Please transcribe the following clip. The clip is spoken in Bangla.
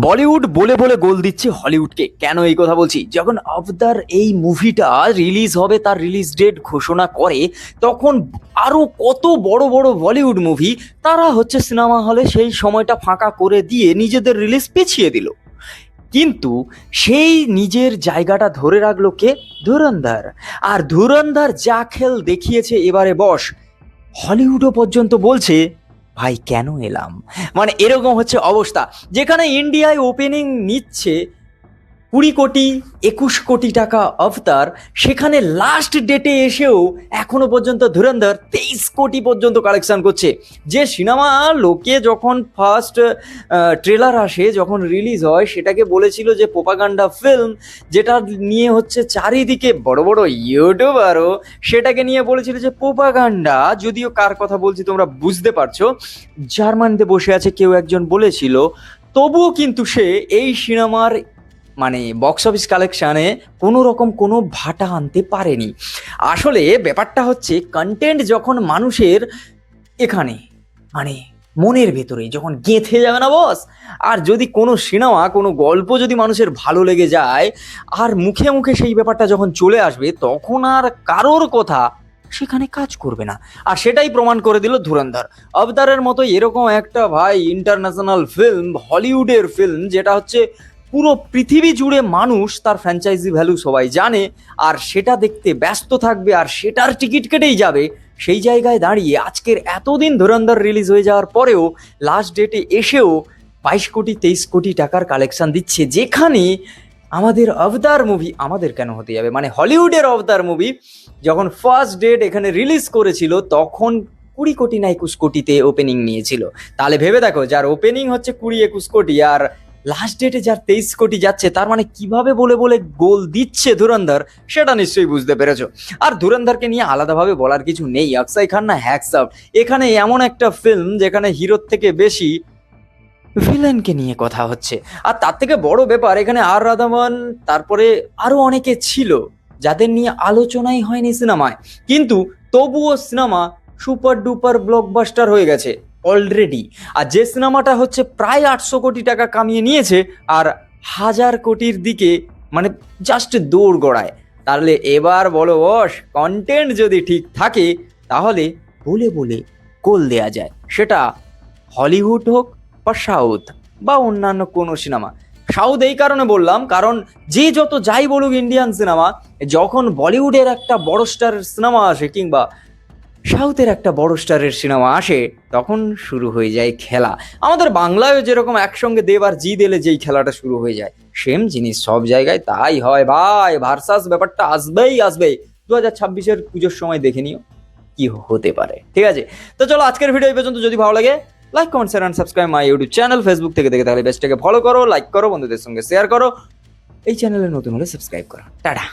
বলিউড বলে বলে গোল দিচ্ছে হলিউডকে। কেন এই কথা বলছি? যখন আবতার এই মুভিটা রিলিজ হবে, তার রিলিজ ডেট ঘোষণা করে, তখন আরো কত বড় বড় বলিউড মুভি তারা হচ্ছে সিনেমা হলে সেই সময়টা ফাঁকা করে দিয়ে নিজেদের রিলিজ পিছিয়ে দিল। কিন্তু সেই নিজের জায়গাটা ধরে রাখলো কে? ধুরন্ধর। আর ধুরন্ধর যা খেল দেখিয়েছে এবারে বস, হলিউডও পর্যন্ত বলছে ভাই কেন এলাম। মানে এরকম হচ্ছে অবস্থা, যেখানে ইন্ডিয়ায় ওপেনিং নিচ্ছে 20 কোটি 21 কোটি টাকা অবতার, সেখানে লাস্ট ডেটে এসেও এখনো পর্যন্ত ধুরন্ধর 23 কোটি পর্যন্ত কালেকশন করছে। যে সিনেমা লোকে যখন ফার্স্ট ট্রেলার আসে, যখন রিলিজ হয়, সেটাকে বলেছিল যে প্রোপাগান্ডা ফিল্ম, যেটা নিয়ে হচ্ছে চারিদিকে বড় বড় ইউটিউবারও সেটাকে নিয়ে বলেছিল যে প্রোপাগান্ডা। যদিও কার কথা বলছি তোমরা বুঝতে পারছো, জার্মানিতে বসে আছে কেউ একজন বলেছিল, তবুও কিন্তু সে এই সিনেমার মানে বক্স অফিস কালেকশানে কোনো রকম কোনো ভাটা আনতে পারেনি। আসলে ব্যাপারটা হচ্ছে, কন্টেন্ট যখন মানুষের এখানে মানে মনের ভেতরে যখন গেঁথে যাবে না বস, আর যদি কোনো সিনেমা কোনো গল্প যদি মানুষের ভালো লেগে যায়, আর মুখে মুখে সেই ব্যাপারটা যখন চলে আসবে, তখন আর কারোর কথা সেখানে কাজ করবে না। আর সেটাই প্রমাণ করে দিল ধুরন্ধর। অবতারের মতো এরকম একটা ভাই ইন্টারন্যাশনাল ফিল্ম, হলিউডের ফিল্ম, যেটা হচ্ছে পুরো পৃথিবী জুড়ে মানুষ তার ফ্র্যাঞ্চাইজি ভ্যালু সবাই জানে, আর সেটা দেখতে ব্যস্ত থাকবে, আর সেটার টিকিট কেটেই যাবে। সেই জায়গায় দাঁড়িয়ে আজকের এতদিন ধুরন্ধর রিলিজ হয়ে যাওয়ার পরেও লাস্ট ডেটে এসেও 22 কোটি 23 কোটি টাকার কালেকশন দিচ্ছে, যেখানে আমাদের অবতার মুভি, আমাদের কেন হতে যাবে, মানে হলিউডের অবতার মুভি যখন ফার্স্ট ডেট এখানে রিলিজ করেছিল, তখন 20 কোটি না 21 কোটিতে ওপেনিং নিয়েছিল। তাহলে ভেবে দেখো, যার ওপেনিং হচ্ছে 20-21 কোটি, আর লাস্ট ডেটে যার 23 কোটি যাচ্ছে, তার মানে কিভাবে বলে বলে গোল দিচ্ছে ধুরন্ধর, সেটা নিশ্চয়ই বুঝতে পেরেছো। আর ধুরন্ধরকে নিয়ে আলাদাভাবে বলার কিছু নেই, অক্ষয় খান্না হ্যাটস অফ। এখানে এমন একটা ফিল্ম যেখানে হিরোর থেকে বেশি ভিলেনকে নিয়ে কথা হচ্ছে। আর তার থেকে বড় ব্যাপার, এখানে আর রাধামন, তারপরে আরো অনেকে ছিল যাদের নিয়ে আলোচনাই হয়নি সিনেমায়, কিন্তু তবুও সিনেমা সুপার ডুপার ব্লকবাস্টার হয়ে গেছে অলরেডি। আর যে সিনেমাটা হচ্ছে প্রায় 800 কোটি টাকা কামিয়ে নিয়েছে, আর 1000 কোটির দিকে মানে জাস্ট দৌড় গড়ায়। তাহলে এবার বলো বস, কন্টেন্ট যদি ঠিক থাকে তাহলে বলে বলে গোল দেয়া যায়, সেটা হলিউড হোক বা সাউথ বা অন্যান্য কোনো সিনেমা। সাউথ এই কারণে বললাম, কারণ যে যত যাই বলুক ইন্ডিয়ান সিনেমা, যখন বলিউডের একটা বড় স্টারের সিনেমা আসে কিংবা সাউথের একটা বড় স্টারের সিনেমা আসে, তখন শুরু হয়ে যায় খেলা। আমাদের বাংলায়ও যেরকম একসঙ্গে দেব আর জি দিলে যেই খেলাটা শুরু হয়ে যায়, সেম জিনিস সব জায়গায় তাই হয় ভাই। ভার্সাস ব্যাপারটা আসবেই আসবে। 2026-এর পুজোর সময় দেখে নিও কি হতে পারে। ঠিক আছে, তো চলো আজকের ভিডিও এই পর্যন্ত। যদি ভালো লাগে, like, comment, share and subscribe my YouTube channel. Facebook থেকে দেখে তাহলে পেজটাকে ফলো করো, লাইক করো, বন্ধুদের সঙ্গে শেয়ার করো। এই চ্যানেলে নতুন হলে সাবস্ক্রাইব করো। টাটা।